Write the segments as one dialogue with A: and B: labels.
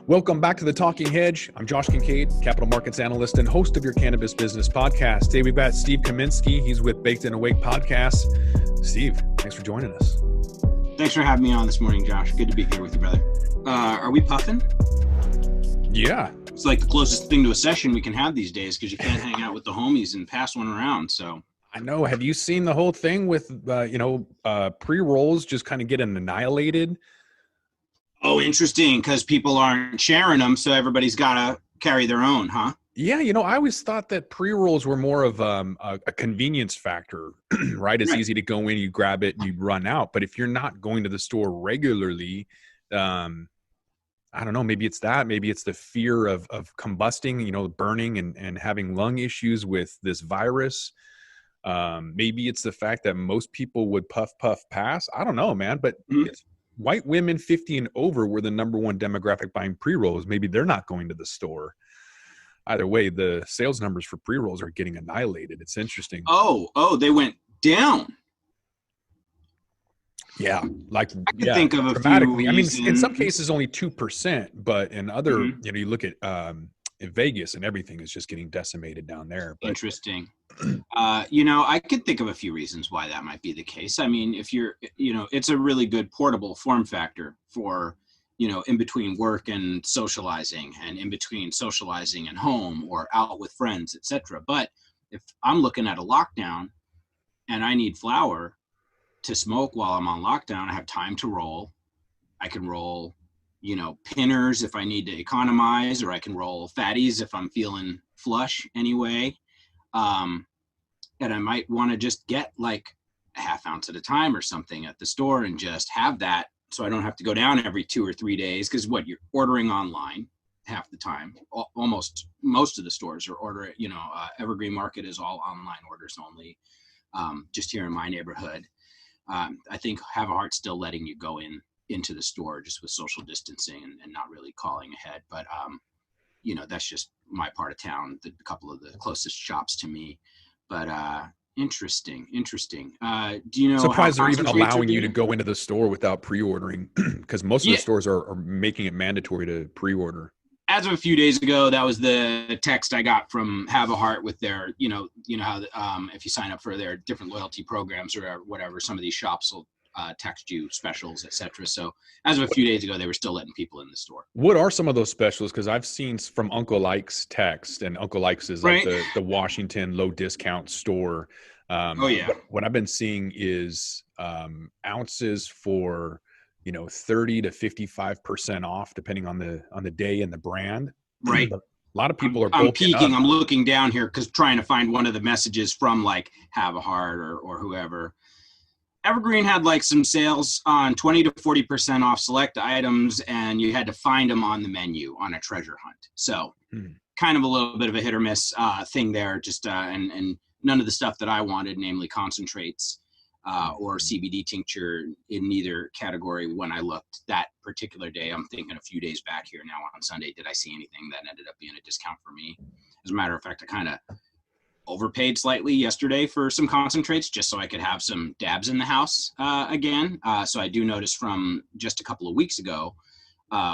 A: Welcome back to the Talking Hedge. I'm Josh Kinkaid, capital markets analyst and host of your cannabis business podcast. Today we've got Steve Kaminsky. He's with Baked and Awake podcast. Steve, thanks for joining us.
B: Thanks for having me on this morning, Josh. Good to be here with you, brother. Are we puffing?
A: Yeah.
B: It's like the closest thing to a session we can have these days because you can't hang out with the homies and pass one around. So
A: I know. Have you seen the whole thing with, pre-rolls just kind of getting annihilated?
B: Oh, interesting, because people aren't sharing them, so everybody's got to carry their own, huh?
A: Yeah, I always thought that pre-rolls were more of a convenience factor, right? It's easy to go in, you grab it, you run out. But if you're not going to the store regularly, I don't know, maybe it's that. Maybe it's the fear of combusting, burning and having lung issues with this virus. Maybe it's the fact that most people would puff, pass. I don't know, man, but it's white women 50 and over were the number one demographic buying pre-rolls. Maybe they're not going to the store. Either way, the sales numbers for pre-rolls are getting annihilated. It's interesting.
B: Oh, they went down.
A: Yeah,
B: I could think of a
A: dramatically.
B: few.
A: I mean, in some cases only 2%, but in other, you look at in Vegas and everything is just getting decimated down there. But,
B: interesting. I could think of a few reasons why that might be the case. I mean, if you're, it's a really good portable form factor for, in between work and socializing and in between socializing and home or out with friends, etc. But if I'm looking at a lockdown and I need flower to smoke while I'm on lockdown, I have time to roll. I can roll, pinners if I need to economize, or I can roll fatties if I'm feeling flush anyway. And I might want to just get like a half ounce at a time or something at the store and just have that so I don't have to go down every 2 or 3 days. Because you're ordering online half the time. Almost most of the stores are ordering, Evergreen Market is all online orders only, just here in my neighborhood. I think Have a Heart's still letting you go into the store just with social distancing and not really calling ahead. But, that's just my part of town, a couple of the closest shops to me. But interesting. Do you know?
A: Surprised they're even allowing you to go into the store without pre-ordering, because most of the stores are making it mandatory to pre-order.
B: As of a few days ago, that was the text I got from Have a Heart with their, how if you sign up for their different loyalty programs or whatever, some of these shops will text you specials, etc. So as of a few days ago, they were still letting people in the store.
A: What are some of those specials? Because I've seen from Uncle Ike's text, and Uncle Ike's is like the Washington low discount store. What I've been seeing is ounces for 30 to 55% off, depending on the day and the brand.
B: Right.
A: A lot of people are
B: peeking.
A: up.
B: I'm looking down here because trying to find one of the messages from like Have a Heart or whoever. Evergreen had like some sales on 20 to 40% off select items, and you had to find them on the menu on a treasure hunt. So kind of a little bit of a hit or miss thing there. Just and none of the stuff that I wanted, namely concentrates or CBD tincture, in neither category when I looked that particular day. I'm thinking a few days back here now on Sunday, did I see anything that ended up being a discount for me? As a matter of fact, I kind of overpaid slightly yesterday for some concentrates just so I could have some dabs in the house again. So I do notice from just a couple of weeks ago,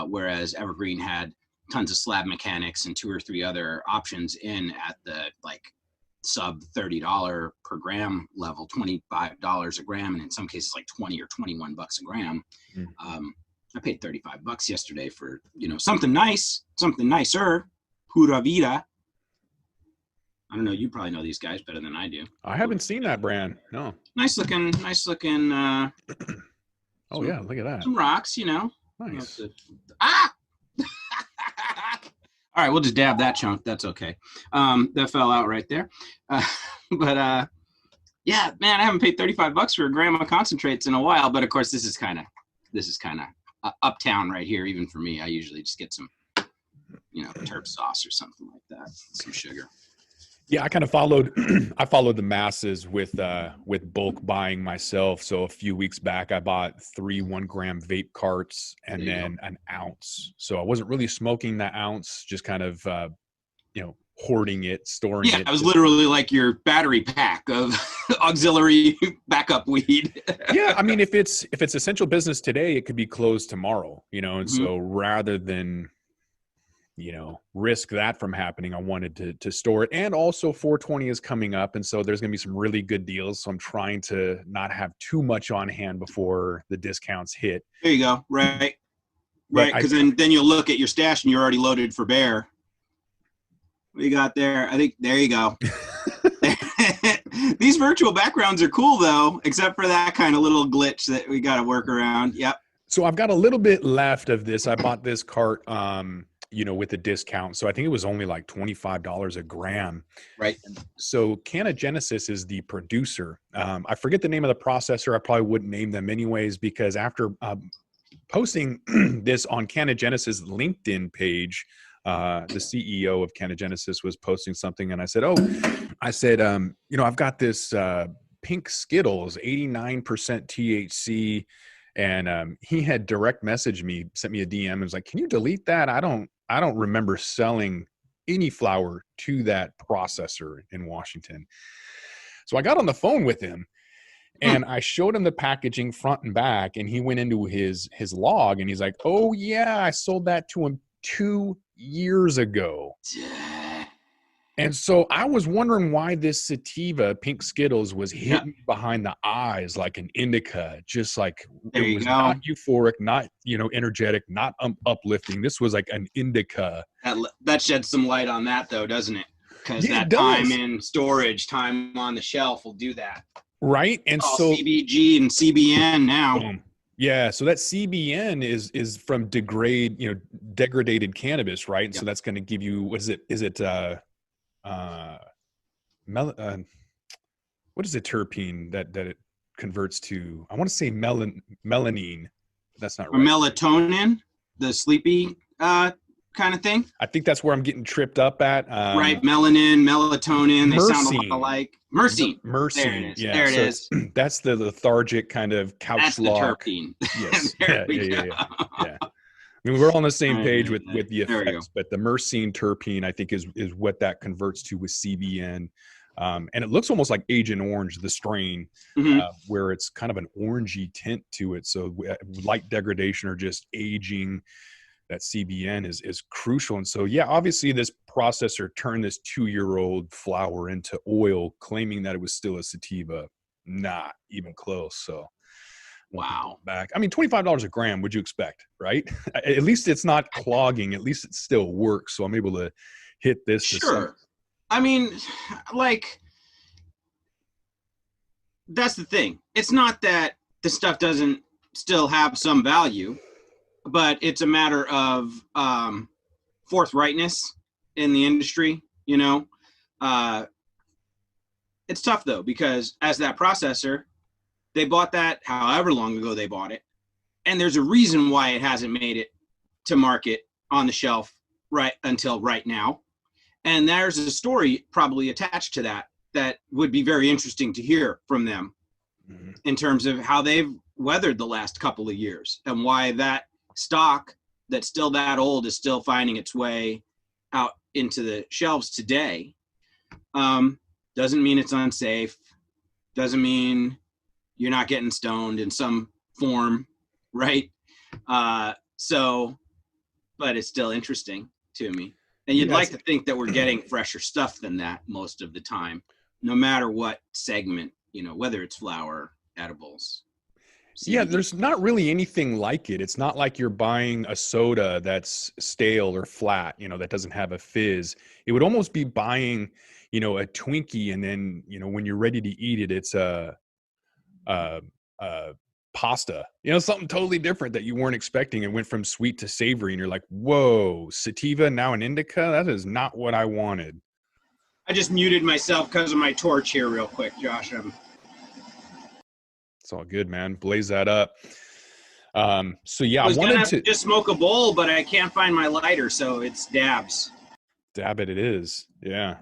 B: whereas Evergreen had tons of slab mechanics and 2 or 3 other options in at the like sub $30 per gram level, $25 a gram, and in some cases like 20 or 21 bucks a gram. I paid $35 yesterday for, something nice, something nicer, Pura Vida. I don't know. You probably know these guys better than I do.
A: I haven't seen that brand. No.
B: Nice looking.
A: Oh yeah, look at that.
B: Some rocks,
A: Nice.
B: All right, we'll just dab that chunk. That's okay. That fell out right there. But yeah, man, I haven't paid $35 for a gram of concentrates in a while. But of course, this is kind of uptown right here. Even for me, I usually just get some, terp sauce or something like that, some sugar.
A: Yeah, I kind of followed the masses with bulk buying myself. So a few weeks back, I bought 3 1-gram vape carts and then an ounce. So I wasn't really smoking that ounce, just kind of, hoarding it, storing it.
B: Yeah, it was literally like your battery pack of auxiliary backup weed.
A: Yeah, I mean, if it's essential business today, it could be closed tomorrow, and so rather than risk that from happening, I wanted to store it. And also 420 is coming up. And so there's going to be some really good deals. So I'm trying to not have too much on hand before the discounts hit.
B: There you go. Right. Right. Because then you'll look at your stash and you're already loaded for bear. What you got there? I think there you go. These virtual backgrounds are cool though, except for that kind of little glitch that we got to work around. Yep.
A: So I've got a little bit left of this. I bought this cart, with a discount. So I think it was only like $25 a gram.
B: Right.
A: So Canagenesis is the producer. I forget the name of the processor. I probably wouldn't name them anyways, because after posting this on Canagenesis LinkedIn page, the CEO of Canagenesis was posting something, and I said, I've got this pink Skittles, 89% THC. And he had direct messaged me, sent me a DM, and was like, "Can you delete that? I don't remember selling any flower to that processor in Washington." So I got on the phone with him, and I showed him the packaging front and back, and he went into his log, and he's like, "Oh yeah, I sold that to him 2 years ago." And so I was wondering why this sativa, Pink Skittles, was hitting me behind the eyes like an indica, just like it was not euphoric, not, energetic, not uplifting. This was like an indica.
B: That sheds some light on that though, doesn't it? Because that time in storage, time on the shelf will do that.
A: Right. And so
B: CBG and CBN now.
A: Boom. Yeah, so that CBN is from degraded cannabis, right? Yep. So that's going to give you, what is it? Is it what is the terpene that it converts to? I want to say melanine. That's not right.
B: Or melatonin, the sleepy kind of thing.
A: I think that's where I'm getting tripped up at.
B: Right, melanin, melatonin. They sound a lot alike. Myrcene.
A: Myrcene.
B: There it is.
A: That's the lethargic kind of couch
B: that's
A: lock.
B: The terpene.
A: Yes. Yeah. I mean, we're all on the same page with the effects, but the myrcene terpene, I think, is what that converts to with CBN. And it looks almost like Agent Orange, the strain, where it's kind of an orangey tint to it. So light degradation or just aging, that CBN is crucial. And so, yeah, obviously this processor turned this 2-year-old flower into oil, claiming that it was still a sativa. Not even close. So.
B: Wow.
A: Back. I mean, $25 a gram, would you expect, right? At least it's not clogging. At least it still works. So I'm able to hit this.
B: Sure. I mean, like, that's the thing. It's not that the stuff doesn't still have some value, but it's a matter of forthrightness in the industry, It's tough, though, because as that processor, they bought that however long ago they bought it. And there's a reason why it hasn't made it to market on the shelf right until right now. And there's a story probably attached to that would be very interesting to hear from them in terms of how they've weathered the last couple of years and why that stock that's still that old is still finding its way out into the shelves today. Doesn't mean it's unsafe. Doesn't mean you're not getting stoned in some form, right? But it's still interesting to me. And you'd like to think that we're getting fresher stuff than that most of the time, no matter what segment, whether it's flower, edibles. CBD.
A: Yeah, there's not really anything like it. It's not like you're buying a soda that's stale or flat, that doesn't have a fizz. It would almost be buying, a Twinkie, and then, when you're ready to eat it, it's pasta, something totally different that you weren't expecting. It went from sweet to savory, and you're like, whoa, sativa, now an indica? That is not what I wanted.
B: I just muted myself because of my torch here real quick, Josh.
A: It's all good, man. Blaze that up. So yeah,
B: I wanted to just smoke a bowl, but I can't find my lighter, so it's dabs.
A: Dab it is. Yeah.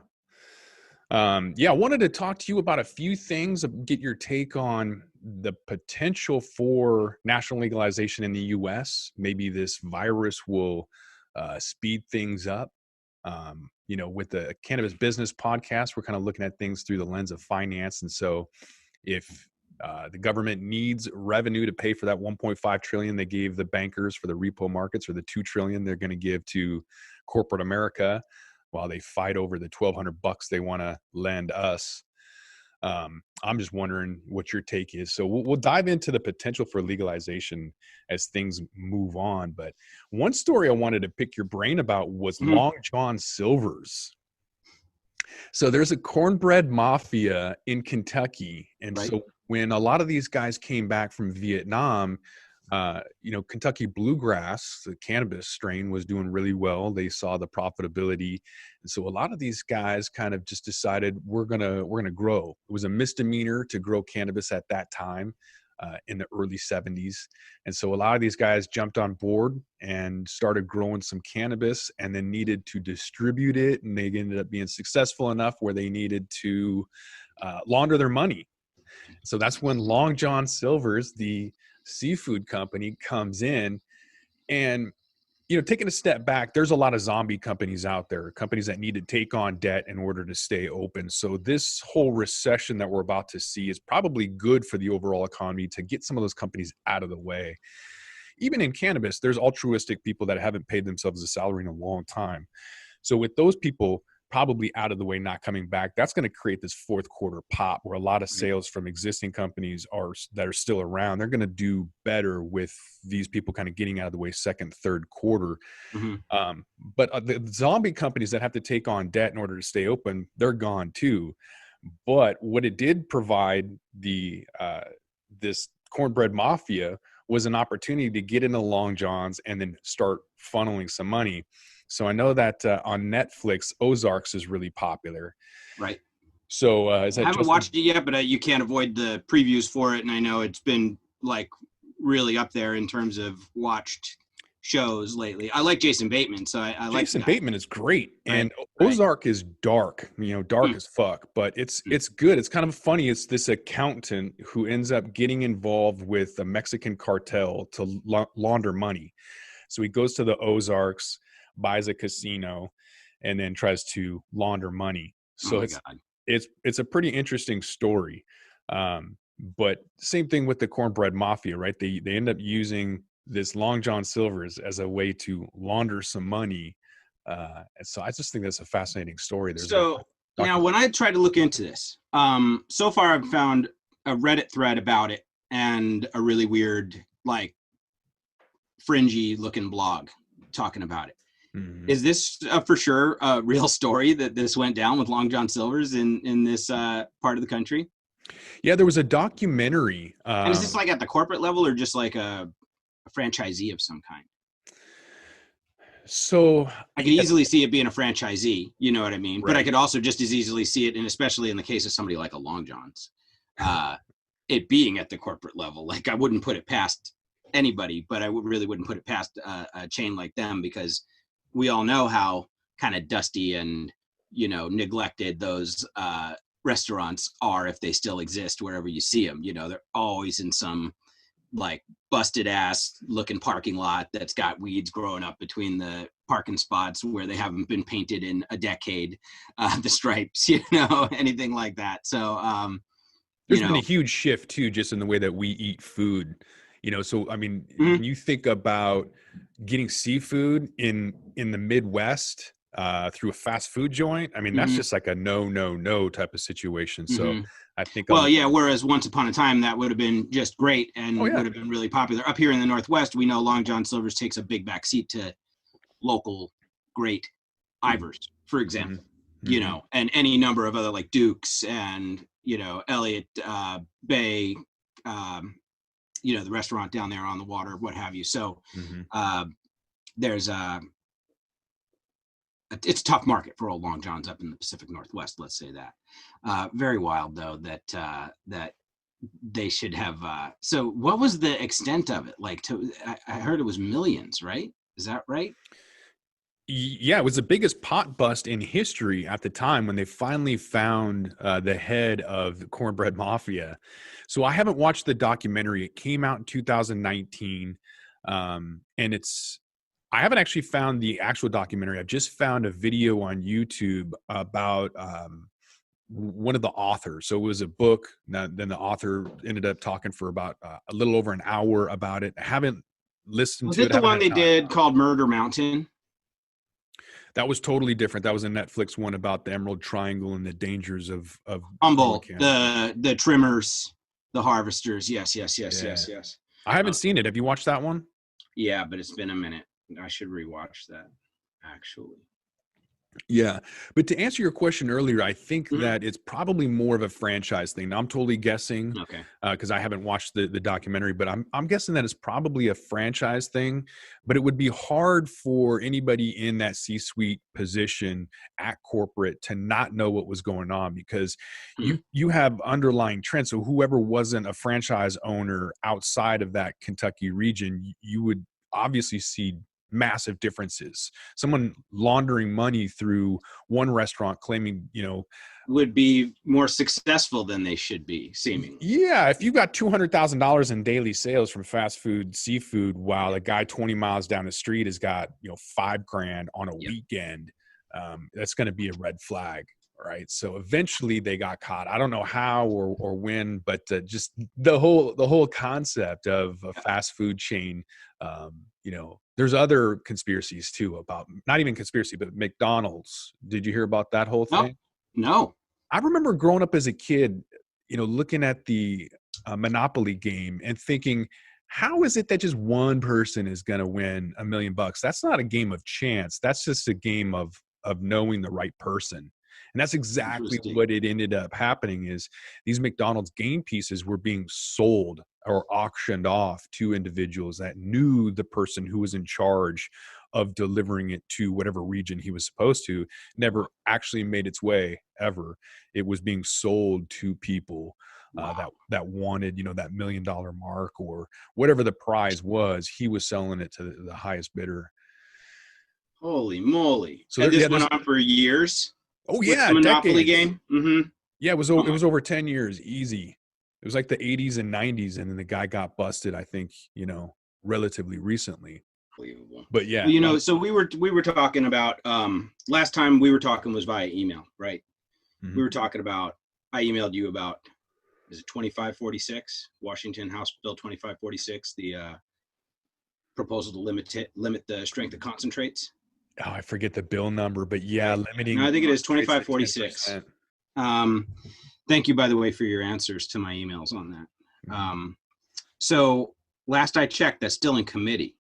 A: I wanted to talk to you about a few things, get your take on the potential for national legalization in the U.S. Maybe this virus will speed things up. With the Cannabis Business Podcast, we're kind of looking at things through the lens of finance. And so if The government needs revenue to pay for that 1.5 trillion they gave the bankers for the repo markets, or the 2 trillion they're going to give to corporate America, while they fight over the $1,200 they want to lend us. I'm just wondering what your take is. So we'll dive into the potential for legalization as things move on. But one story I wanted to pick your brain about was Long John Silver's. So there's a cornbread mafia in Kentucky. And so when a lot of these guys came back from Vietnam, Kentucky bluegrass, the cannabis strain, was doing really well. They saw the profitability. And so a lot of these guys kind of just decided we're gonna grow. It was a misdemeanor to grow cannabis at that time, in the early 70s. And so a lot of these guys jumped on board and started growing some cannabis, and then needed to distribute it. And they ended up being successful enough where they needed to launder their money. So that's when Long John Silver's, the seafood company, comes in. And taking a step back, there's a lot of zombie companies out there, companies that need to take on debt in order to stay open. So this whole recession that we're about to see is probably good for the overall economy to get some of those companies out of the way. Even in cannabis, there's altruistic people that haven't paid themselves a salary in a long time. So with those people probably out of the way, not coming back, that's going to create this fourth quarter pop where a lot of sales from existing companies that are still around, they're going to do better with these people kind of getting out of the way second, third quarter. But the zombie companies that have to take on debt in order to stay open, they're gone too. But what it did provide this cornbread mafia was an opportunity to get into Long John's and then start funneling some money. So I know that on Netflix, Ozarks is really popular.
B: Right.
A: So
B: I haven't watched it yet, but you can't avoid the previews for it. And I know it's been like really up there in terms of watched shows lately. I like Jason Bateman, so I like
A: Jason Bateman is great. And Ozark is dark, dark as fuck, but it's good. It's kind of funny. It's this accountant who ends up getting involved with a Mexican cartel to launder money. So he goes to the Ozarks, buys a casino, and then tries to launder money. So it's a pretty interesting story. But same thing with the cornbread mafia, right? They end up using this Long John Silver's as a way to launder some money. And so I just think that's a fascinating story.
B: Now when I tried to look into this, so far I've found a Reddit thread about it and a really weird, like, fringy looking blog talking about it. Is this for sure a real story that this went down with Long John Silver's in this part of the country?
A: Yeah, there was a documentary.
B: And is this like at the corporate level or just like a franchisee of some kind?
A: So
B: I can easily see it being a franchisee, you know what I mean?
A: Right.
B: But I could also just as easily see it, and especially in the case of somebody like a Long John's, it being at the corporate level. Like, I wouldn't put it past anybody, but I really wouldn't put it past a chain like them, because we all know how kind of dusty and, neglected those restaurants are, if they still exist, wherever you see them. They're always in some like busted ass looking parking lot that's got weeds growing up between the parking spots where they haven't been painted in a decade, the stripes, anything like that. So
A: there's been a huge shift too, just in the way that we eat food. So I mean, when you think about getting seafood in the Midwest through a fast food joint, I mean, that's just like a no type of situation. So I think,
B: whereas once upon a time that would have been just great and would have been really popular. Up here in the Northwest, we know Long John Silver's takes a big backseat to local great Ivors, for example, and any number of other, like Duke's and Elliott Bay, the restaurant down there on the water, what have you. So there's it's a tough market for old Long John's up in the Pacific Northwest, let's say that. Very wild though that they should have. So what was the extent of it? Like, I heard it was millions, right? Is that right?
A: Yeah, it was the biggest pot bust in history at the time when they finally found the head of the Cornbread Mafia. So I haven't watched the documentary. It came out in 2019, and I haven't actually found the actual documentary. I've just found a video on YouTube about one of the authors. So it was a book. Then the author ended up talking for about a little over an hour about it. I haven't listened
B: Was
A: to
B: it
A: it.
B: the
A: Haven't
B: one
A: had
B: they
A: time.
B: did called Murder Mountain?
A: That was totally different. That was a Netflix one about the Emerald Triangle and the dangers of
B: Humboldt,
A: cannabis.
B: the trimmers, the harvesters. Yes.
A: I haven't seen it. Have you watched that one?
B: Yeah, but it's been a minute. I should rewatch that, actually.
A: Yeah. But to answer your question earlier, I think
B: Mhm.
A: that it's probably more of a franchise thing. Now, I'm totally guessing
B: Okay.
A: because I haven't watched the documentary, but I'm guessing that it's probably a franchise thing. But it would be hard for anybody in that C-suite position at corporate to not know what was going on, because you have underlying trends. So whoever wasn't a franchise owner outside of that Kentucky region, you would obviously see massive differences. Someone laundering money through one restaurant claiming,
B: would be more successful than they should be, seemingly.
A: Yeah, if you got $200,000 in daily sales from fast food, seafood, while a guy 20 miles down the street has got, $5,000 on a weekend, that's going to be a red flag. Right. So eventually they got caught. I don't know how or when, but just the whole concept of a fast food chain, there's other conspiracies too about, not even conspiracy, but McDonald's. Did you hear about that whole thing?
B: No.
A: I remember growing up as a kid, looking at the Monopoly game and thinking, how is it that just one person is going to win $1 million? That's not a game of chance. That's just a game of knowing the right person. And that's exactly what it ended up happening, is these McDonald's game pieces were being sold or auctioned off to individuals that knew the person who was in charge of delivering it to whatever region he was supposed to. Never actually made its way ever. It was being sold to people that wanted, that $1 million mark or whatever the prize was. He was selling it to the highest bidder.
B: Holy moly!
A: So
B: this went on for years.
A: Oh yeah,
B: the Monopoly
A: decades.
B: game.
A: Yeah, it was over 10 years, easy. It was like the 80s and 90s, and then the guy got busted, I think, relatively recently.
B: Unbelievable.
A: But yeah,
B: well, so we were talking about last time we were talking was via email, right? Mm-hmm. We were talking about, I emailed you about, is it 2546, Washington House Bill 2546, the proposal to limit the strength of concentrates.
A: Oh, I forget the bill number, but yeah, limiting.
B: No, I think it is 2546. Thank you, by the way, for your answers to my emails on that. Mm-hmm. So last I checked, that's still in committee.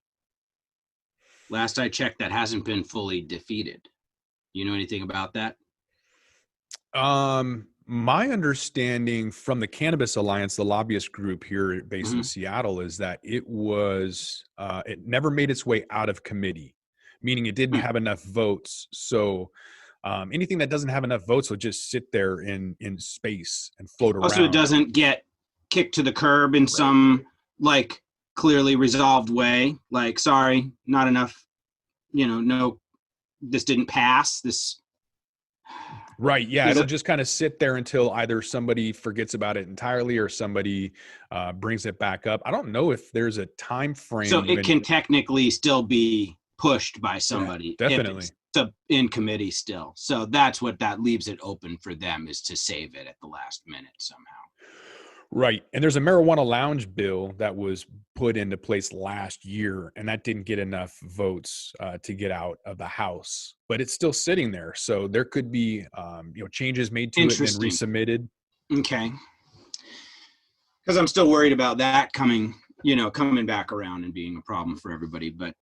B: Last I checked, that hasn't been fully defeated. You know anything about that?
A: My understanding from the Cannabis Alliance, the lobbyist group here based in Seattle, is that it never made its way out of committee, meaning it didn't have enough votes. So anything that doesn't have enough votes will just sit there in space and float around.
B: So it doesn't get kicked to the curb in some clearly resolved way. Like, sorry, not enough. No, this didn't pass. This.
A: Right. Yeah. It'll just kind of sit there until either somebody forgets about it entirely or somebody brings it back up. I don't know if there's a time frame.
B: So it can technically still be pushed by somebody.
A: Yeah, definitely.
B: In committee still. So that's what that leaves it open for them, is to save it at the last minute somehow.
A: Right. And there's a marijuana lounge bill that was put into place last year, and that didn't get enough votes to get out of the House, but it's still sitting there. So there could be, changes made to it and resubmitted.
B: Okay. Because I'm still worried about that coming back around and being a problem for everybody. But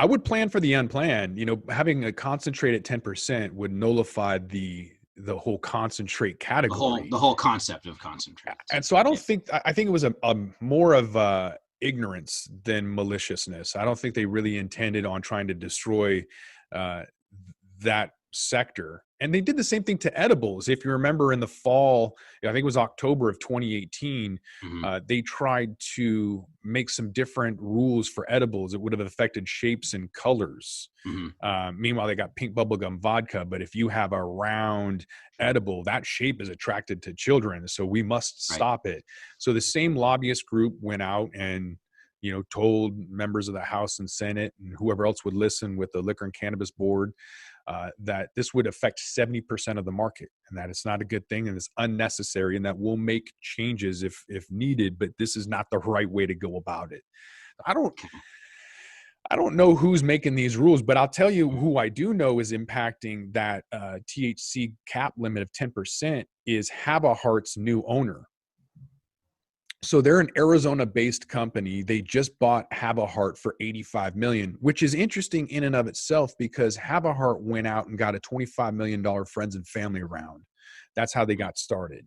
A: I would plan for the unplanned. Having a concentrate at 10% would nullify the whole concentrate category,
B: the whole concept of concentrate.
A: And so I think it was a more of ignorance than maliciousness. I don't think they really intended on trying to destroy that sector. And they did the same thing to edibles. If you remember in the fall, I think it was October of 2018, they tried to make some different rules for edibles. It would have affected shapes and colors. Meanwhile, they got pink bubblegum vodka. But if you have a round edible, that shape is attracted to children. So we must stop it. So the same lobbyist group went out and told members of the House and Senate and whoever else would listen with the Liquor and Cannabis Board that this would affect 70% of the market, and that it's not a good thing and it's unnecessary, and that we'll make changes if needed, but this is not the right way to go about it. I don't know who's making these rules, but I'll tell you who I do know is impacting that THC cap limit of 10% is Have a Heart's new owner. So they're an Arizona-based company. They just bought Have a Heart for $85 million, which is interesting in and of itself because Have a Heart went out and got a $25 million friends and family round. That's how they got started.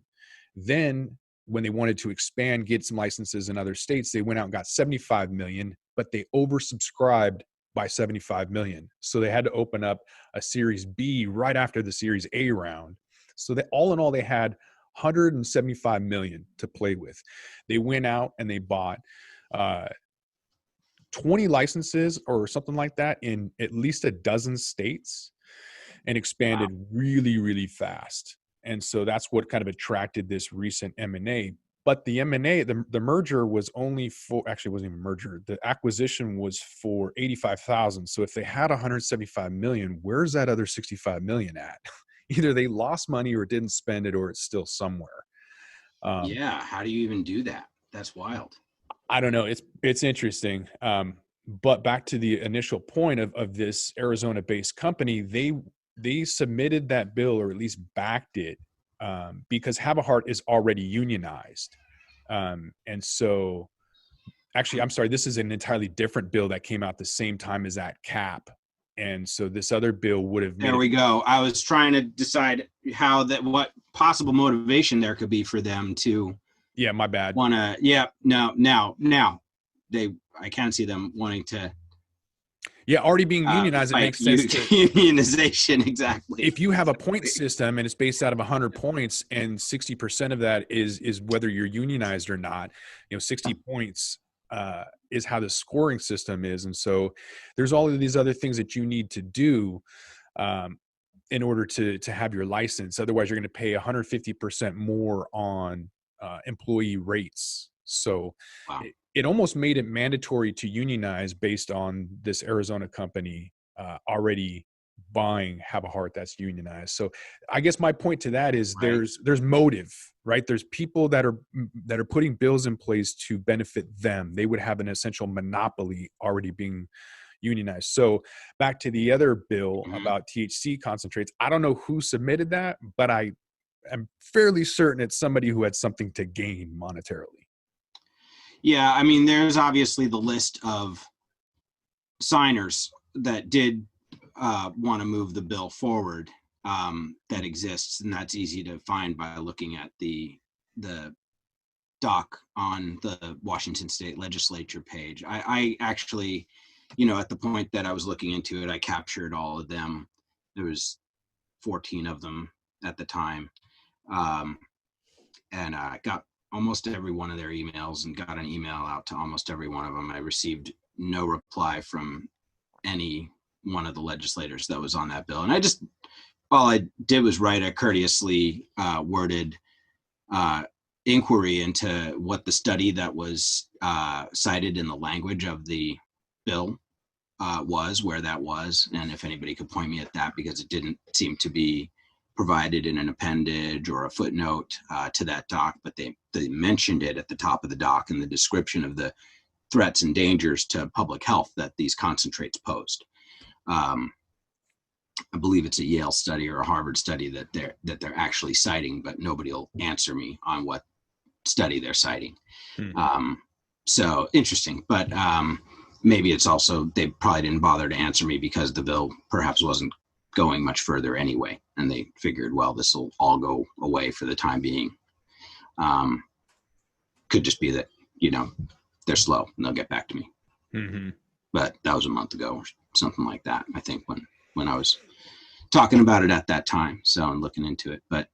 A: Then when they wanted to expand, get some licenses in other states, they went out and got $75 million, but they oversubscribed by $75 million. So they had to open up a Series B right after the Series A round. So that all in all, they had $175 million to play with. They went out and they bought 20 licenses or something like that in at least a dozen states and expanded really, really fast. And so that's what kind of attracted this recent M&A. But the M&A, the merger was only for, actually it wasn't even a merger. The acquisition was for 85,000. So if they had 175 million, where's that other 65 million at? Either they lost money or didn't spend it, or it's still somewhere.
B: How do you even do that? That's wild.
A: I don't know. It's interesting. But back to the initial point of this Arizona-based company, they submitted that bill, or at least backed it, because Have a Heart is already unionized. And so actually, I'm sorry, this is an entirely different bill that came out the same time as that cap. And so this other bill would have.
B: There we go. I was trying to decide what possible motivation there could be for them to.
A: Yeah, my bad.
B: Now I can't see them wanting to.
A: Yeah, already being unionized, it makes sense.
B: Unionization, exactly.
A: If you have a point system and it's based out of 100 points, and 60% of that is whether you're unionized or not, 60 points is how the scoring system is. And so there's all of these other things that you need to do in order to have your license. Otherwise, you're going to pay 150% more on employee rates. So it almost made it mandatory to unionize based on this Arizona company already buying Have a Heart that's unionized. So I guess my point to that is there's motive, right? There's people that are putting bills in place to benefit them. They would have an essential monopoly already being unionized. So back to the other bill about THC concentrates. I don't know who submitted that, but I am fairly certain it's somebody who had something to gain monetarily.
B: Yeah, I mean, there's obviously the list of signers that did want to move the bill forward that exists, and that's easy to find by looking at the doc on the Washington State Legislature page. I actually, at the point that I was looking into it, I captured all of them. There was 14 of them at the time, and I got almost every one of their emails and got an email out to almost every one of them. I received no reply from any one of the legislators that was on that bill. And all I did was write a courteously worded inquiry into what the study that was cited in the language of the bill was, where that was, and if anybody could point me at that, because it didn't seem to be provided in an appendage or a footnote to that doc, but they mentioned it at the top of the doc in the description of the threats and dangers to public health that these concentrates posed. I believe it's a Yale study or a Harvard study that they're actually citing, but nobody will answer me on what study they're citing. So interesting, but maybe it's also they probably didn't bother to answer me because the bill perhaps wasn't going much further anyway, and they figured, well, this will all go away for the time being. Could just be that they're slow and they'll get back to me. But that was a month ago or something like that, I think, when I was talking about it at that time. So I'm looking into it, but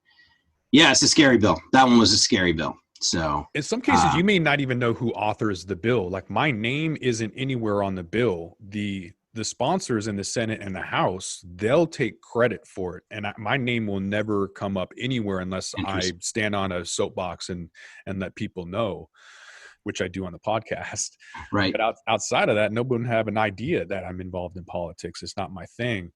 B: yeah, it's a scary bill. That one was a scary bill. So
A: in some cases, you may not even know who authors the bill. Like my name isn't anywhere on the bill. The sponsors in the Senate and the House, they'll take credit for it. And my name will never come up anywhere unless I stand on a soapbox and let people know. which I do on the podcast.
B: Right.
A: But outside of that, nobody would have an idea that I'm involved in politics. It's not my thing.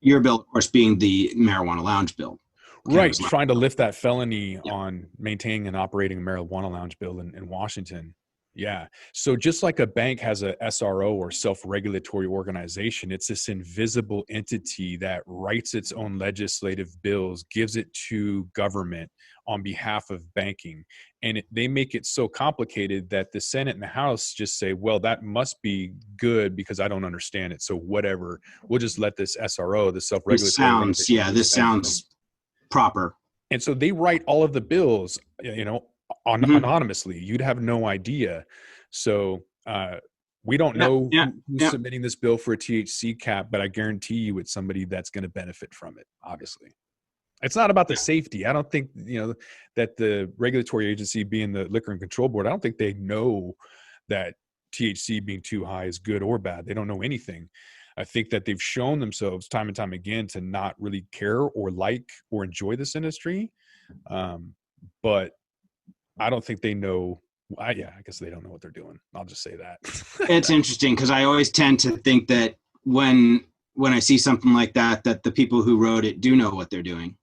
B: Your bill, of course, being the marijuana lounge bill.
A: Right. Trying to lift that felony on maintaining and operating a marijuana lounge bill in Washington. Yeah. So just like a bank has a SRO or self-regulatory organization, it's this invisible entity that writes its own legislative bills, gives it to government on behalf of banking. And they make it so complicated that the Senate and the House just say, well, that must be good because I don't understand it. So whatever, we'll just let this SRO, the self-regulatory organization.
B: This sounds proper.
A: And so they write all of the bills, anonymously. You'd have no idea. So we don't know who's submitting this bill for a THC cap, but I guarantee you it's somebody that's going to benefit from it, obviously. It's not about the safety. I don't think, that the regulatory agency being the Liquor and Control Board, I don't think they know that THC being too high is good or bad. They don't know anything. I think that they've shown themselves time and time again to not really care or like or enjoy this industry. But I don't think they know. I guess they don't know what they're doing. I'll just say that.
B: It's interesting because I always tend to think that when I see something like that the people who wrote it do know what they're doing,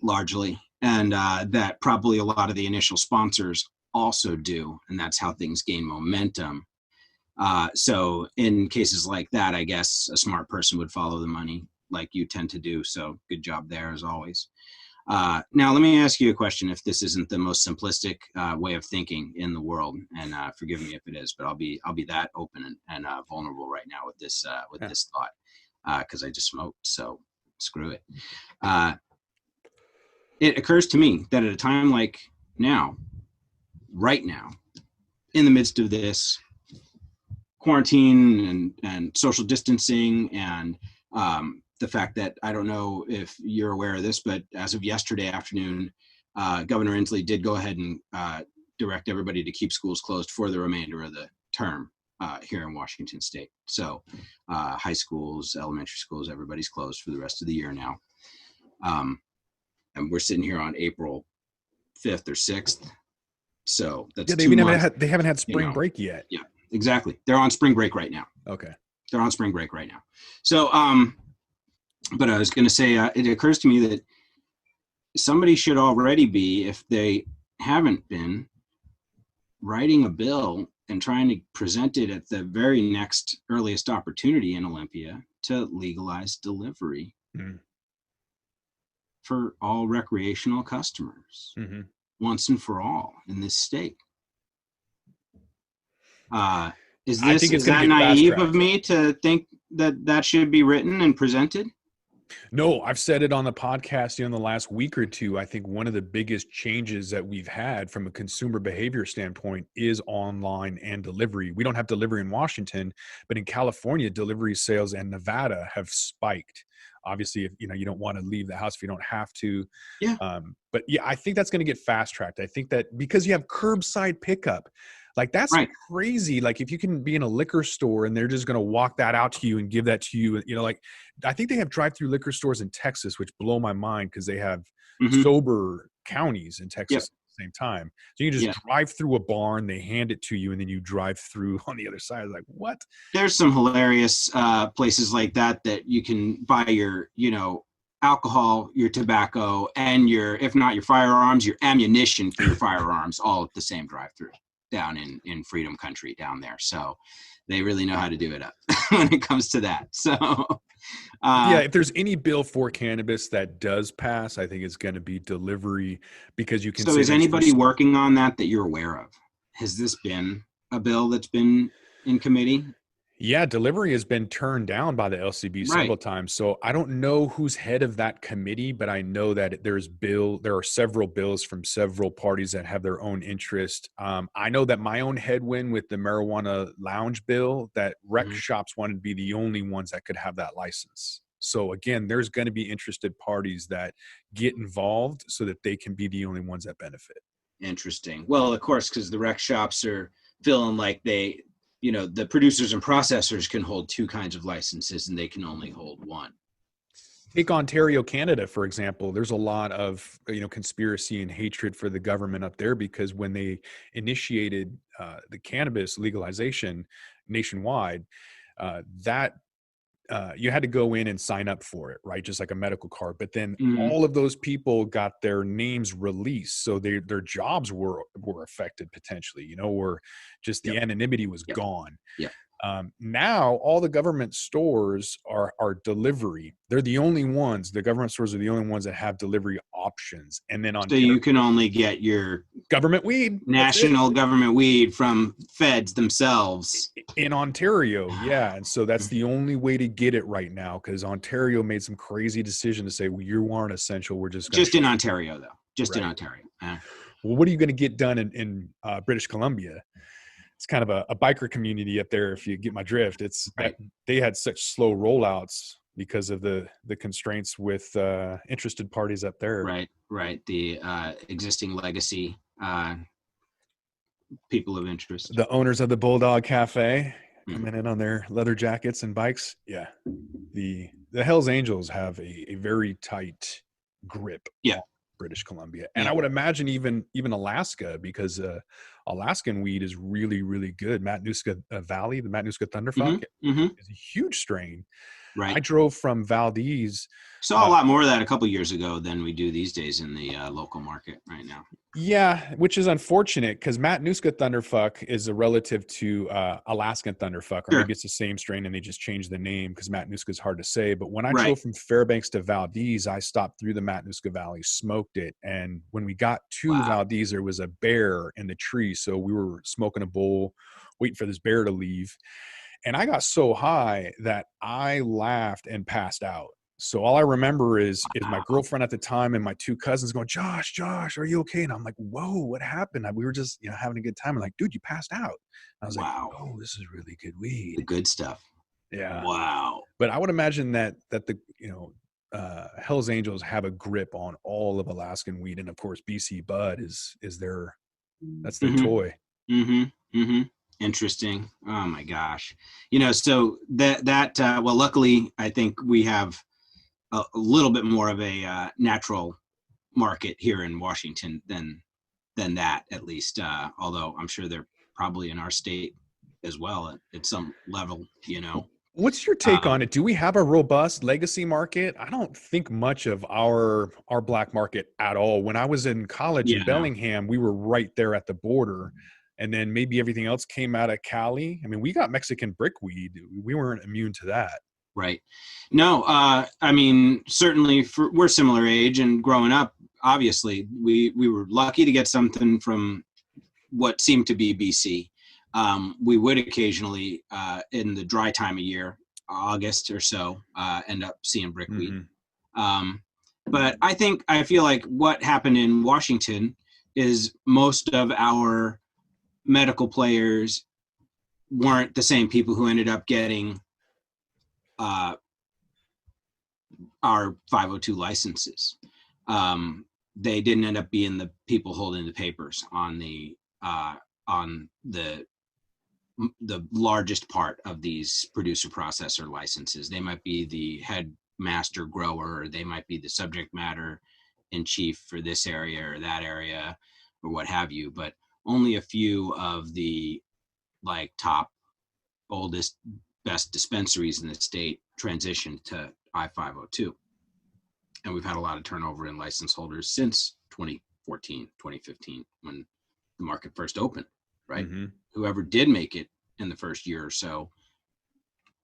B: largely, and that probably a lot of the initial sponsors also do, and that's how things gain momentum. So in cases like that, I guess a smart person would follow the money like you tend to do. So good job there as always. Now, let me ask you a question. If this isn't the most simplistic way of thinking in the world, and forgive me if it is, but I'll be that open and vulnerable right now with this this thought, because I just smoked. So screw it. It occurs to me that at a time like now, right now, in the midst of this quarantine and social distancing and the fact that I don't know if you're aware of this, but as of yesterday afternoon, Governor Inslee did go ahead and direct everybody to keep schools closed for the remainder of the term here in Washington State. So high schools, elementary schools, everybody's closed for the rest of the year now. And we're sitting here on April 5th or 6th. So that's
A: they haven't had spring break yet.
B: Yeah, exactly. They're on spring break right now.
A: Okay.
B: They're on spring break right now. So, but I was going to say, it occurs to me that somebody should already be, if they haven't been, writing a bill and trying to present it at the very next earliest opportunity in Olympia to legalize delivery for all recreational customers once and for all in this state. Is that naive of me to think that should be written and presented?
A: No, I've said it on the podcast in the last week or two. I think one of the biggest changes that we've had from a consumer behavior standpoint is online and delivery. We don't have delivery in Washington, but in California, delivery sales and Nevada have spiked. Obviously, if you don't want to leave the house if you don't have to.
B: Yeah.
A: But yeah, I think that's going to get fast tracked. I think that because you have curbside pickup, like that's
B: right.
A: Crazy. Like if you can be in a liquor store and they're just going to walk that out to you and give that to you, like I think they have drive-through liquor stores in Texas, which blow my mind because they have sober counties in Texas at the same time. So you can just drive through a barn, they hand it to you, and then you drive through on the other side. Like what?
B: There's some hilarious places like that you can buy your, alcohol, your tobacco, and if not your firearms, your ammunition for your firearms, all at the same drive-through down in Freedom Country down there. So they really know how to do it up when it comes to that. So
A: if there's any bill for cannabis that does pass, I think it's going to be delivery because you can.
B: So is anybody working on that you're aware of? Has this been a bill that's been in committee?
A: Yeah, delivery has been turned down by the LCB several times. So I don't know who's head of that committee, but I know that there are several bills from several parties that have their own interest. I know that my own headwind with the marijuana lounge bill, that rec shops wanted to be the only ones that could have that license. So again, there's going to be interested parties that get involved so that they can be the only ones that benefit.
B: Interesting. Well, of course, because the rec shops are feeling like the producers and processors can hold two kinds of licenses and they can only hold one.
A: Take Ontario, Canada, for example. There's a lot of conspiracy and hatred for the government up there because when they initiated the cannabis legalization nationwide, that you had to go in and sign up for it, right? Just like a medical card. But then
B: Mhm.
A: all of those people got their names released, so their jobs were affected potentially, or just the
B: Yep.
A: anonymity was
B: Yep.
A: gone.
B: Yep.
A: Now all the government stores are delivery. They're the only ones. The government stores are the only ones that have delivery options. And then
B: So
A: Ontario
B: you can only get your
A: government weed. That's it.
B: national government weed from feds themselves.
A: In Ontario, yeah. And so that's the only way to get it right now because Ontario made some crazy decision to say, well, you aren't essential. We're just going to
B: Just in Ontario, though. Just in
A: right.
B: Ontario.
A: Well, what are you going to get done in British Columbia? It's kind of a biker community up there. If you get my drift, it's
B: Right.
A: that they had such slow rollouts because of the constraints with interested parties up there.
B: Right. The existing legacy people of interest.
A: The owners of the Bulldog Cafe
B: Mm.
A: coming in on their leather jackets and bikes. Yeah. The Hells Angels have a very tight grip
B: Yeah.
A: on British Columbia. And
B: Yeah.
A: I would imagine even Alaska, because Alaskan weed is really, really good. Matanuska Valley, the Matanuska Thunderfuck is a huge strain.
B: Right.
A: I drove from Valdez.
B: Saw a lot more of that a couple years ago than we do these days in the local market right now.
A: Yeah, which is unfortunate because Matanuska Thunderfuck is a relative to Alaskan Thunderfuck, or
B: Sure.
A: maybe it's the same strain and they just changed the name because Matanuska is hard to say. But when I
B: Right.
A: drove from Fairbanks to Valdez, I stopped through the Matanuska Valley, smoked it, and when we got to
B: Wow.
A: Valdez, there was a bear in the tree, so we were smoking a bowl, waiting for this bear to leave, and I got so high that I laughed and passed out. So all I remember is my girlfriend at the time and my two cousins going, Josh, are you okay? And I'm like, whoa, what happened? We were just, having a good time. I'm like, dude, you passed out. I was
B: Wow.
A: like, oh, this is really good weed.
B: The good stuff.
A: Yeah.
B: Wow.
A: But I would imagine that the, Hells Angels have a grip on all of Alaskan weed. And of course, BC Bud is that's their toy.
B: Interesting. Oh my gosh. So that well, luckily I think we have a little bit more of a natural market here in Washington than that, at least. Although I'm sure they're probably in our state as well at some level.
A: What's your take on it? Do we have a robust legacy market? I don't think much of our black market at all. When I was in college in Bellingham, we were right there at the border. And then maybe everything else came out of Cali. I mean, we got Mexican brickweed. We weren't immune to that.
B: Right. No, I mean, certainly we're similar age, and growing up, obviously, we were lucky to get something from what seemed to be BC. We would occasionally, in the dry time of year, August or so, end up seeing brickweed. But I feel like what happened in Washington is most of our medical players weren't the same people who ended up getting our 502 licenses. They didn't end up being the people holding the papers on the largest part of these producer processor licenses. They might be the head master grower, or they might be the subject matter in chief for this area or that area or what have you, but only a few of the top, oldest, best dispensaries in the state transitioned to I-502. And we've had a lot of turnover in license holders since 2014, 2015, when the market first opened, right? Whoever did make it in the first year or so,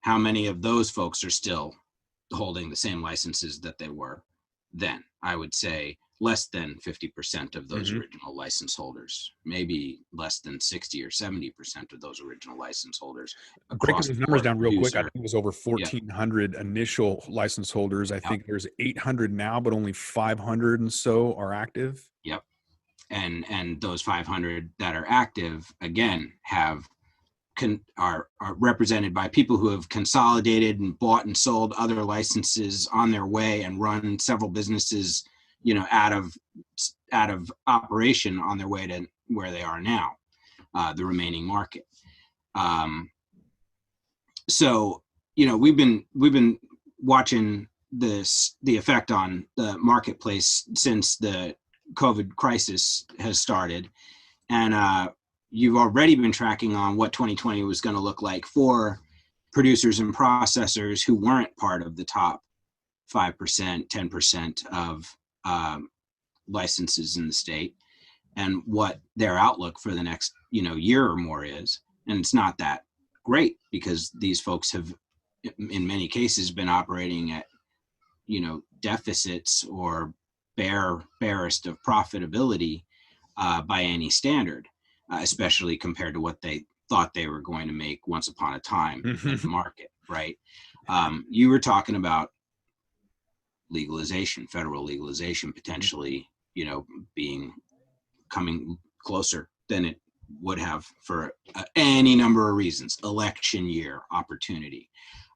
B: how many of those folks are still holding the same licenses that they were then? I would say less than 50% of those original license holders, maybe less than 60 or 70% of those original license holders.
A: Breaking those numbers down real quick, I think it was over 1,400 initial license holders. I think there's 800 now, but only 500 and so are active.
B: Yep. And those 500 that are active, again, are represented by people who have consolidated and bought and sold other licenses on their way and run several businesses, out of operation on their way to where they are now, the remaining market. So, we've been watching the effect on the marketplace since the COVID crisis has started. And you've already been tracking on what 2020 was going to look like for producers and processors who weren't part of the top 5%, 10% of licenses in the state, and what their outlook for the next year or more is. And it's not that great, because these folks have in many cases been operating at deficits or barest of profitability by any standard, especially compared to what they thought they were going to make once upon a time in the market, right? You were talking about legalization, federal legalization, potentially coming closer than it would have for any number of reasons. Election year, opportunity,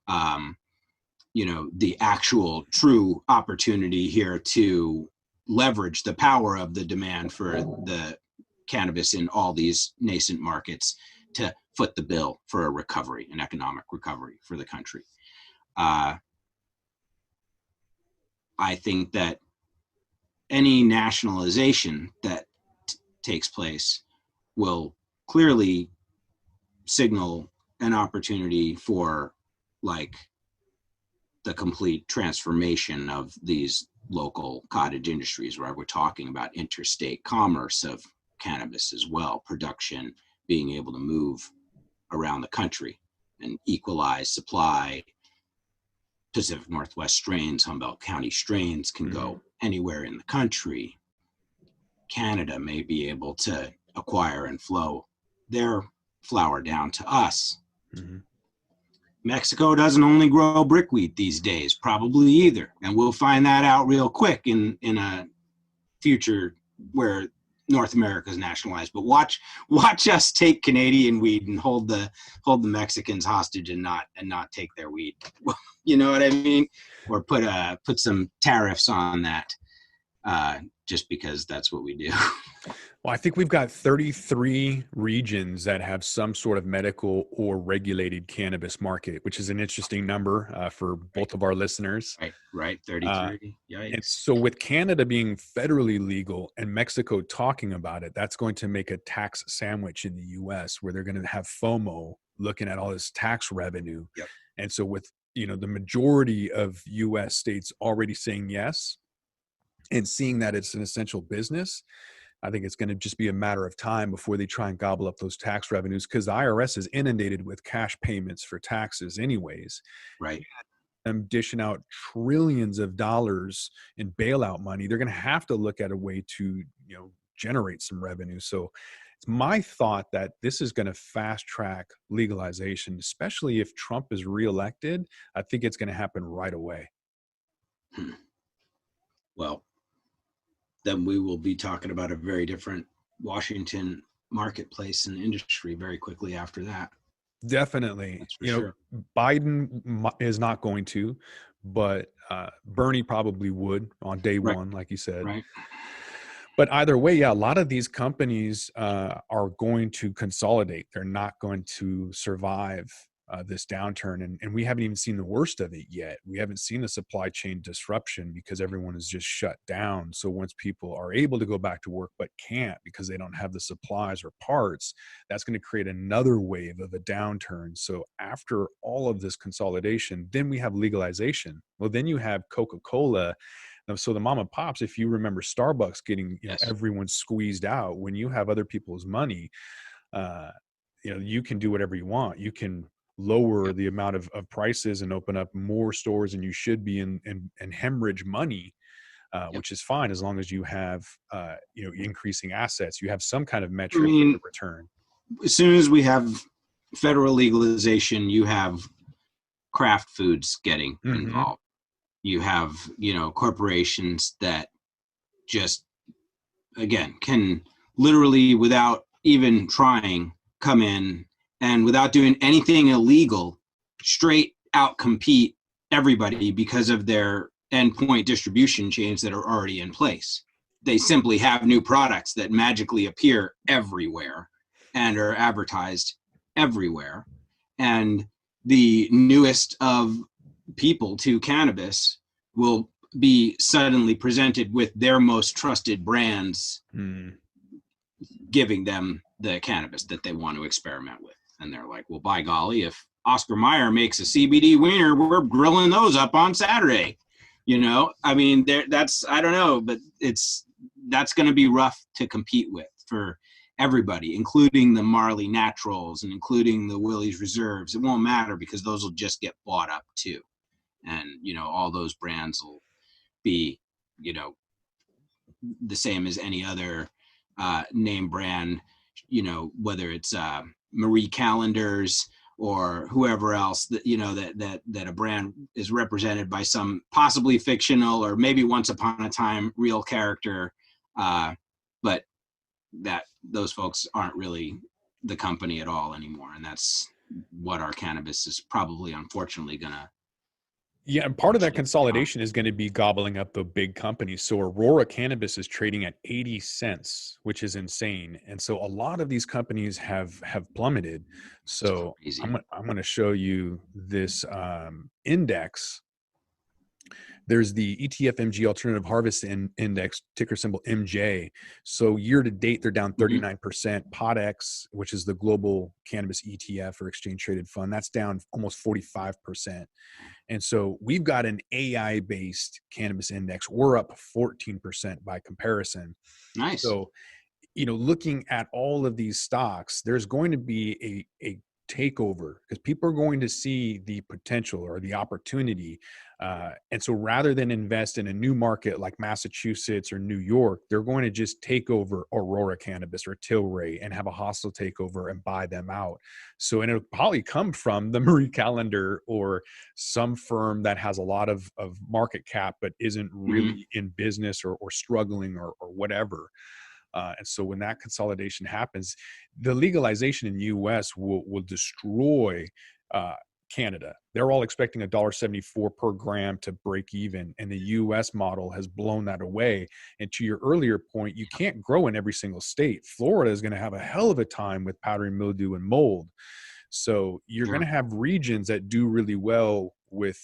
B: the actual true opportunity here to leverage the power of the demand for the cannabis in all these nascent markets to foot the bill for a recovery, an economic recovery for the country. I think that any nationalization that takes place will clearly signal an opportunity for the complete transformation of these local cottage industries, where we're talking about interstate commerce of cannabis as well, production being able to move around the country and equalize supply. Pacific Northwest strains, Humboldt County strains can go anywhere in the country. Canada may be able to acquire and flow their flower down to us. Mexico doesn't only grow brickweed these days, probably either. And we'll find that out real quick in a future where North America is nationalized. But watch us take Canadian weed and hold the Mexicans hostage and not take their weed. You know what I mean? Or put some tariffs on that, just because that's what we do.
A: Well, I think we've got 33 regions that have some sort of medical or regulated cannabis market, which is an interesting number for both of our listeners.
B: Right, 33. Yikes.
A: And so with Canada being federally legal and Mexico talking about it, that's going to make a tax sandwich in the U.S. where they're going to have FOMO looking at all this tax revenue.
B: Yep.
A: And so with the majority of U.S. states already saying yes and seeing that it's an essential business, I think it's going to just be a matter of time before they try and gobble up those tax revenues, because the IRS is inundated with cash payments for taxes anyways.
B: Right.
A: And dishing out trillions of dollars in bailout money, they're going to have to look at a way to generate some revenue. So it's my thought that this is going to fast track legalization, especially if Trump is reelected. I think it's going to happen right away.
B: Well, then we will be talking about a very different Washington marketplace and industry very quickly after that.
A: Definitely.
B: That's for sure.
A: Biden is not going to, but Bernie probably would on day one, like you said.
B: Right.
A: But either way, a lot of these companies are going to consolidate. They're not going to survive this downturn. And we haven't even seen the worst of it yet. We haven't seen the supply chain disruption because everyone is just shut down. So once people are able to go back to work but can't because they don't have the supplies or parts, that's going to create another wave of a downturn. So after all of this consolidation, then we have legalization. Well, then you have Coca-Cola. So the mom and pops, if you remember Starbucks getting everyone squeezed out, when you have other people's money, you can do whatever you want. You can lower the amount of prices and open up more stores than you should be and hemorrhage money, which is fine as long as you have increasing assets. You have some kind of metric of return.
B: As soon as we have federal legalization, you have craft foods getting involved. You have corporations that just, again, can literally, without even trying, come in and without doing anything illegal, straight out compete everybody because of their endpoint distribution chains that are already in place. They simply have new products that magically appear everywhere and are advertised everywhere. And the newest of people to cannabis will be suddenly presented with their most trusted brands giving them the cannabis that they want to experiment with. And they're like, well, by golly, if Oscar Mayer makes a CBD wiener, we're grilling those up on Saturday. You know, I mean, that's, I don't know, but that's going to be rough to compete with for everybody, including the Marley Naturals and including the Willie's Reserves. It won't matter because those will just get bought up too. And, you know, all those brands will be, you know, the same as any other name brand, you know, whether it's Marie Callender's or whoever else that, you know, that a brand is represented by some possibly fictional or maybe once upon a time real character. But that those folks aren't really the company at all anymore. And that's what our cannabis is probably, unfortunately, gonna.
A: Yeah, and part of that consolidation is going to be gobbling up the big companies. So Aurora Cannabis is trading at 80 cents, which is insane. And so a lot of these companies have plummeted. So I'm going to show you this index. There's the ETF MG Alternative Harvest Index, ticker symbol MJ. So year to date, they're down 39%. PODX, which is the global cannabis ETF or exchange traded fund, that's down almost 45%. And so we've got an AI-based cannabis index. We're up 14% by comparison.
B: Nice.
A: So, you know, looking at all of these stocks, there's going to be a takeover because people are going to see the potential or the opportunity. And so rather than invest in a new market like Massachusetts or New York, they're going to just take over Aurora Cannabis or Tilray and have a hostile takeover and buy them out. So, and it'll probably come from the Marie Callender or some firm that has a lot of market cap, but isn't really in business or struggling or whatever. And so when that consolidation happens, the legalization in the U.S. will destroy Canada. They're all expecting $1.74 per gram to break even, and the U.S. model has blown that away. And to your earlier point, you can't grow in every single state. Florida is going to have a hell of a time with powdery mildew and mold. So you're going to have regions that do really well with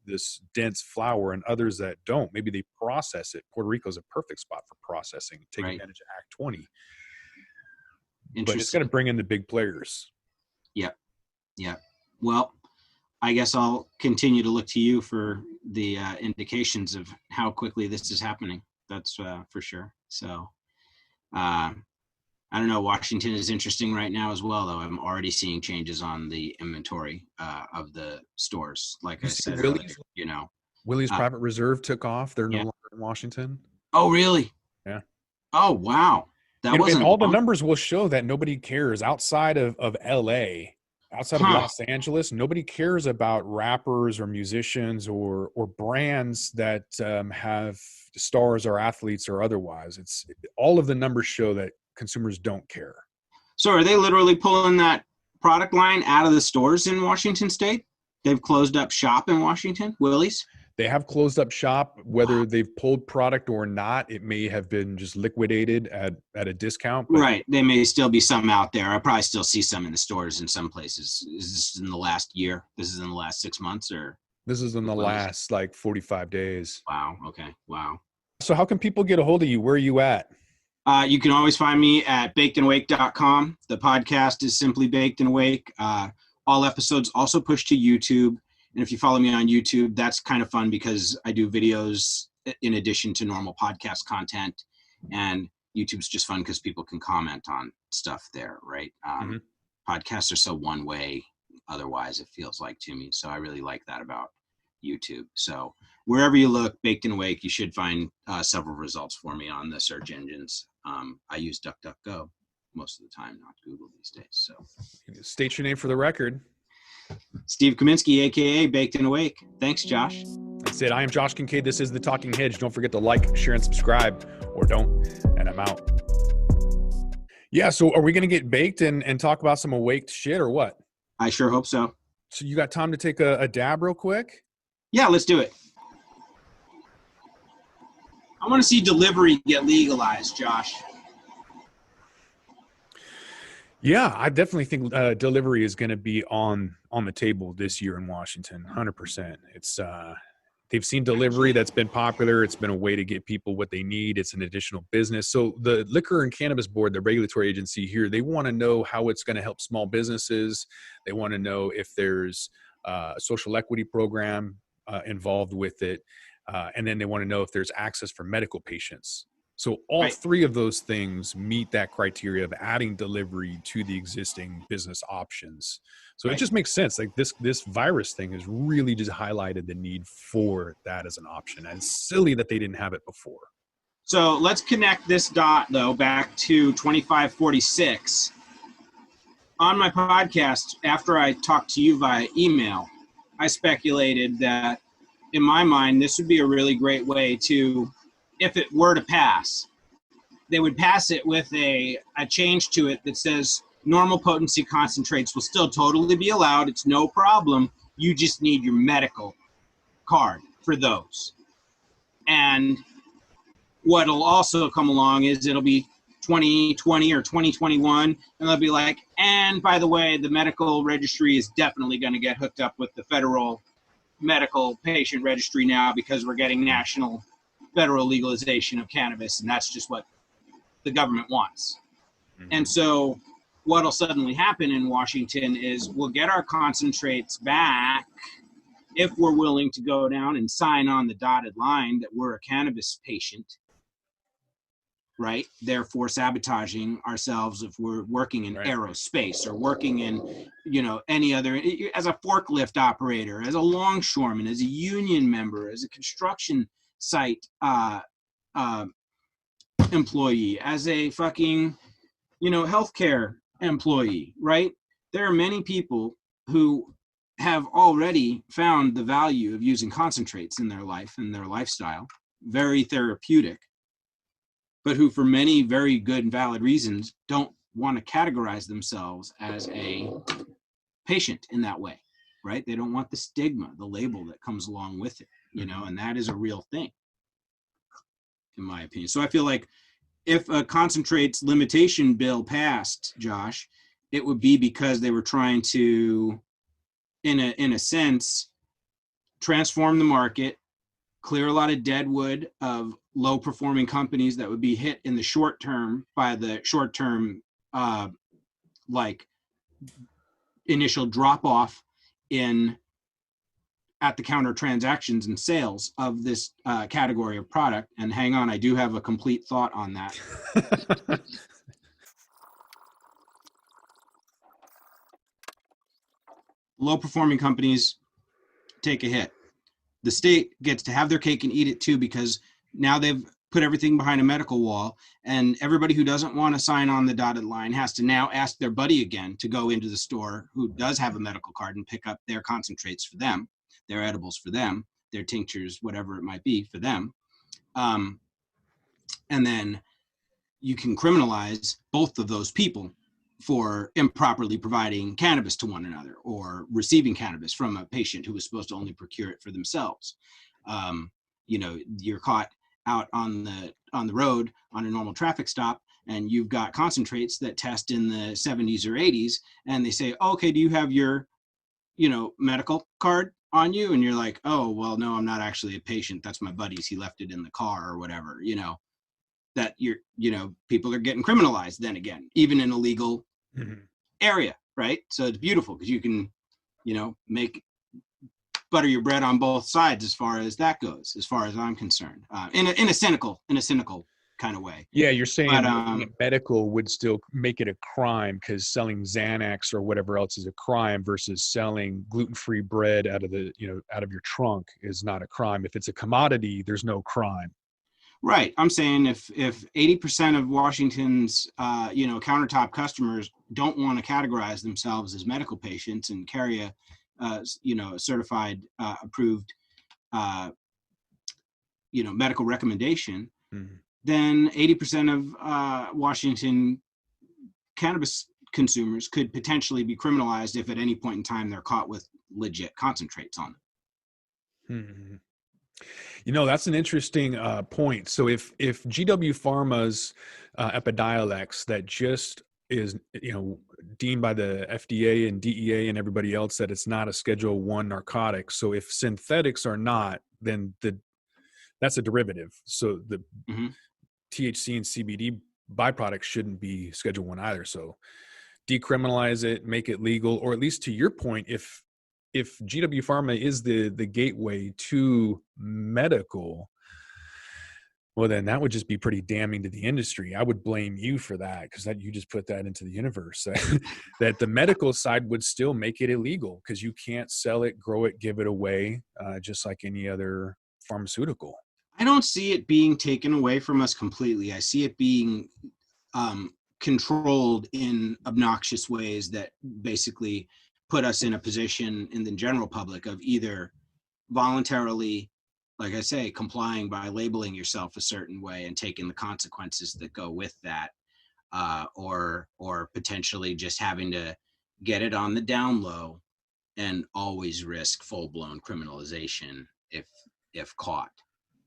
A: this dense flower and others that don't. Maybe they process it. Puerto Rico is a perfect spot for processing. Take advantage of Act 20. But it's going to bring in the big players.
B: Yep. Well, I guess I'll continue to look to you for the indications of how quickly this is happening. That's for sure. So I don't know. Washington is interesting right now as well, though. I'm already seeing changes on the inventory of the stores. Like I said earlier, you know,
A: Willie's Private Reserve took off. They're no longer in Washington.
B: Oh, really?
A: Yeah.
B: Oh, wow. That wasn't
A: and all the numbers will show that nobody cares outside of LA, outside of Los Angeles. Nobody cares about rappers or musicians or brands that have stars or athletes or otherwise. It's all of the numbers show that consumers don't care.
B: So are they literally pulling that product line out of the stores in Washington state? They've closed up shop in Washington, Willie's?
A: They have closed up shop. Whether they've pulled product or not, it may have been just liquidated at a discount.
B: Right. There may still be some out there. I probably still see some in the stores in some places. Is this in the last year? This is in the last 6 months, or?
A: This is in the last like 45 days.
B: Wow. Okay. Wow.
A: So how can people get a hold of you? Where are you at?
B: You can always find me at bakedandawake.com. The podcast is simply Baked and Awake. All episodes also push to YouTube. And if you follow me on YouTube, that's kind of fun because I do videos in addition to normal podcast content. And YouTube's just fun because people can comment on stuff there, right? Podcasts are so one way. Otherwise, it feels like to me. So I really like that about YouTube. So wherever you look, Baked and Awake, you should find several results for me on the search engines. I use DuckDuckGo most of the time, not Google these days. So
A: state your name for the record.
B: Steve Kaminsky, aka Baked and Awake. Thanks, Josh.
A: That's it. I am Josh Kinkaid. This is the Talking Hedge. Don't forget to like, share, and subscribe, or don't. And I'm out. Yeah. So are we going to get baked and talk about some awake shit or what?
B: I sure hope so.
A: So you got time to take a dab real quick?
B: Yeah, let's do it. I want to see delivery get legalized, Josh.
A: Yeah, I definitely think delivery is going to be on the table this year in Washington. 100%. It's They've seen delivery that's been popular. It's been a way to get people what they need. It's an additional business. So the Liquor and Cannabis Board, the regulatory agency here, they want to know how it's going to help small businesses. They want to know if there's a social equity program involved with it. And then they want to know if there's access for medical patients. So all three of those things meet that criteria of adding delivery to the existing business options. So it just makes sense. Like this virus thing has really just highlighted the need for that as an option. And it's silly that they didn't have it before.
B: So let's connect this dot, though, back to 2546. On my podcast, after I talked to you via email, I speculated that, in my mind, this would be a really great way to, if it were to pass, they would pass it with a change to it that says normal potency concentrates will still totally be allowed. It's no problem. You just need your medical card for those. And what'll also come along is it'll be 2020 or 2021, and they'll be like, and by the way, the medical registry is definitely going to get hooked up with the federal medical patient registry now because we're getting national federal legalization of cannabis, and that's just what the government wants. Mm-hmm. And so what'll suddenly happen in Washington is we'll get our concentrates back if we're willing to go down and sign on the dotted line that we're a cannabis patient, right? Therefore sabotaging ourselves if we're working in aerospace or working in, any other, as a forklift operator, as a longshoreman, as a union member, as a construction site employee, as a fucking, healthcare employee, right? There are many people who have already found the value of using concentrates in their life and their lifestyle, very therapeutic, but who for many very good and valid reasons don't want to categorize themselves as a patient in that way, right? They don't want the stigma, the label that comes along with it, and that is a real thing, in my opinion. So I feel like if a concentrates limitation bill passed, Josh, it would be because they were trying to, in a sense, transform the market, clear a lot of dead wood of low performing companies that would be hit in the short term by the short term initial drop off in at the counter transactions and sales of this category of product. And hang on, I do have a complete thought on that. Low performing companies take a hit. The state gets to have their cake and eat it too, because now they've put everything behind a medical wall, and everybody who doesn't want to sign on the dotted line has to now ask their buddy again to go into the store who does have a medical card and pick up their concentrates for them, their edibles for them, their tinctures, whatever it might be for them. And then you can criminalize both of those people for improperly providing cannabis to one another or receiving cannabis from a patient who was supposed to only procure it for themselves. You're caught out on the road on a normal traffic stop, and you've got concentrates that test in the 70s or 80s, and they say, okay, do you have your, medical card on you? And you're like, oh, well, no, I'm not actually a patient. That's my buddy's. He left it in the car or whatever, that people are getting criminalized then again, even in a legal area, right? So it's beautiful because you can, butter your bread on both sides as far as that goes, as far as I'm concerned, in a cynical kind of way.
A: Yeah, you're saying medical would still make it a crime because selling Xanax or whatever else is a crime versus selling gluten-free bread out of your trunk is not a crime. If it's a commodity, there's no crime.
B: Right. I'm saying if 80% of Washington's, countertop customers don't want to categorize themselves as medical patients and carry a certified, approved, medical recommendation, then 80% of Washington cannabis consumers could potentially be criminalized if at any point in time they're caught with legit concentrates on them.
A: That's an interesting point. So if GW Pharma's Epidiolex that just is, deemed by the FDA and DEA and everybody else that it's not a Schedule I narcotic. So if synthetics are not, then that's a derivative. So the
B: Mm-hmm.
A: THC and CBD byproducts shouldn't be Schedule 1 either. So decriminalize it, make it legal, or at least to your point, if GW Pharma is the gateway to medical, well, then that would just be pretty damning to the industry. I would blame you for that, because that you just put that into the universe. That the medical side would still make it illegal, because you can't sell it, grow it, give it away, just like any other pharmaceutical.
B: I don't see it being taken away from us completely. I see it being controlled in obnoxious ways that basically put us in a position in the general public of either voluntarily, like I say, complying by labeling yourself a certain way and taking the consequences that go with that, or potentially just having to get it on the down low and always risk full-blown criminalization if caught.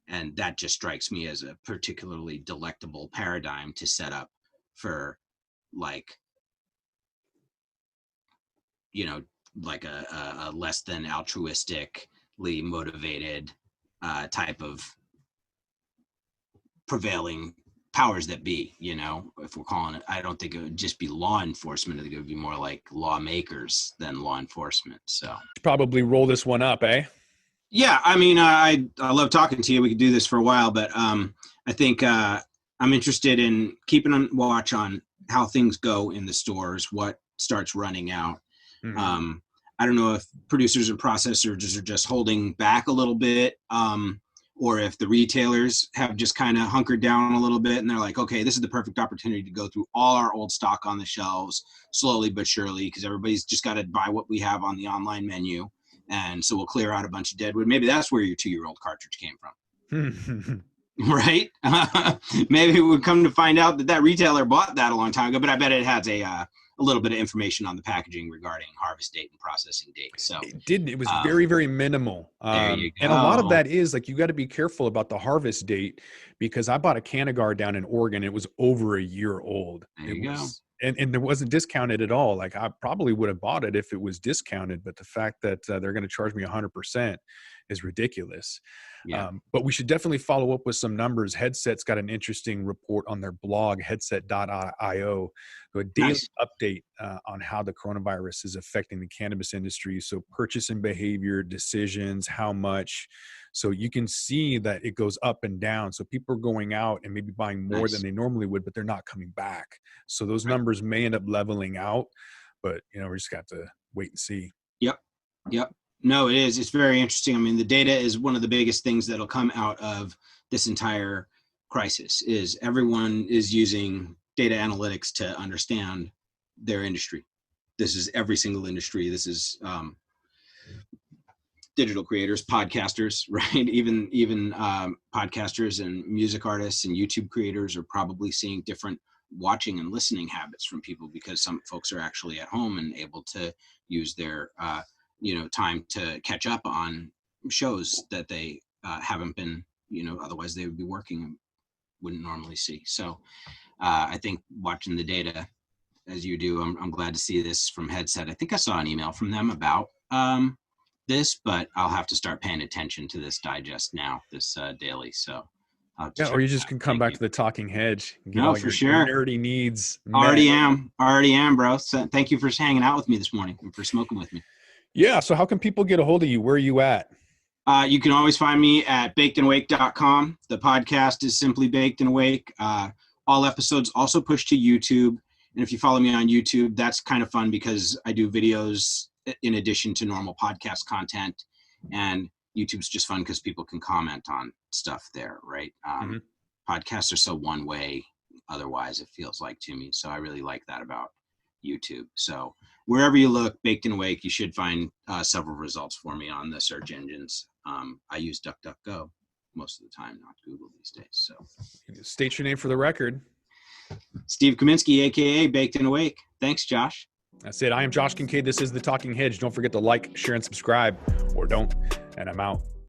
B: And that just strikes me as a particularly delectable paradigm to set up for, like, you know, like a less than altruistically motivated type of prevailing powers that be, you know, if we're calling it. I don't think it would just be law enforcement. I think it would be more like lawmakers than law enforcement. So
A: probably roll this one up, eh?
B: Yeah, I mean, I love talking to you. We could do this for a while, but I think I'm interested in keeping on watch on how things go in the stores, what starts running out.
A: Mm-hmm.
B: I don't know if producers and processors are just holding back a little bit, or if the retailers have just kind of hunkered down a little bit and they're like, okay, this is the perfect opportunity to go through all our old stock on the shelves slowly but surely, because everybody's just got to buy what we have on the online menu. And so we'll clear out a bunch of deadwood. Maybe that's where your 2-year-old cartridge came from. Right? Maybe we would come to find out that retailer bought that a long time ago, but I bet it has a little bit of information on the packaging regarding harvest date and processing date. So
A: it didn't. It was very, very minimal.
B: There you go.
A: And a lot of that is like, you got to be careful about the harvest date, because I bought a Kinkaid down in Oregon. It was over a year old.
B: There you go.
A: And it wasn't discounted at all. Like, I probably would have bought it if it was discounted, but the fact that they're going to charge me 100% is ridiculous.
B: Yeah.
A: But we should definitely follow up with some numbers. Headset's got an interesting report on their blog, headset.io, a daily update on how the coronavirus is affecting the cannabis industry. So purchasing behavior, decisions, how much. So you can see that it goes up and down. So people are going out and maybe buying more than they normally would, but they're not coming back. So those numbers may end up leveling out, but we just got to wait and see.
B: Yep. No, it is. It's very interesting. I mean, the data is one of the biggest things that'll come out of this entire crisis. Is everyone is using data analytics to understand their industry. This is every single industry. This is digital creators, podcasters, right? Even podcasters and music artists and YouTube creators are probably seeing different watching and listening habits from people, because some folks are actually at home and able to use their time to catch up on shows that they haven't been, otherwise they would be working and wouldn't normally see. So I think watching the data as you do, I'm glad to see this from Headset. I think I saw an email from them about this, but I'll have to start paying attention to this digest now, this daily. So
A: or you just can come back to the Talking Hedge.
B: No, for sure.
A: Nerdy needs.
B: Already am, bro. So thank you for hanging out with me this morning and for smoking with me.
A: Yeah. So how can people get a hold of you? Where are you at?
B: You can always find me at bakedandawake.com. The podcast is simply Baked and Awake. All episodes also push to YouTube. And if you follow me on YouTube, that's kind of fun because I do videos in addition to normal podcast content. And YouTube's just fun because people can comment on stuff there, right? Podcasts are so one way. Otherwise, it feels like to me. So I really like that about YouTube. So wherever you look, Baked and Awake, you should find several results for me on the search engines. I use DuckDuckGo most of the time, not Google these days. So
A: state your name for the record.
B: Steve Kaminsky, aka Baked and Awake. Thanks, Josh.
A: That's it. I am Josh Kinkaid. This is The Talking Hedge. Don't forget to like, share, and subscribe, or don't. And I'm out.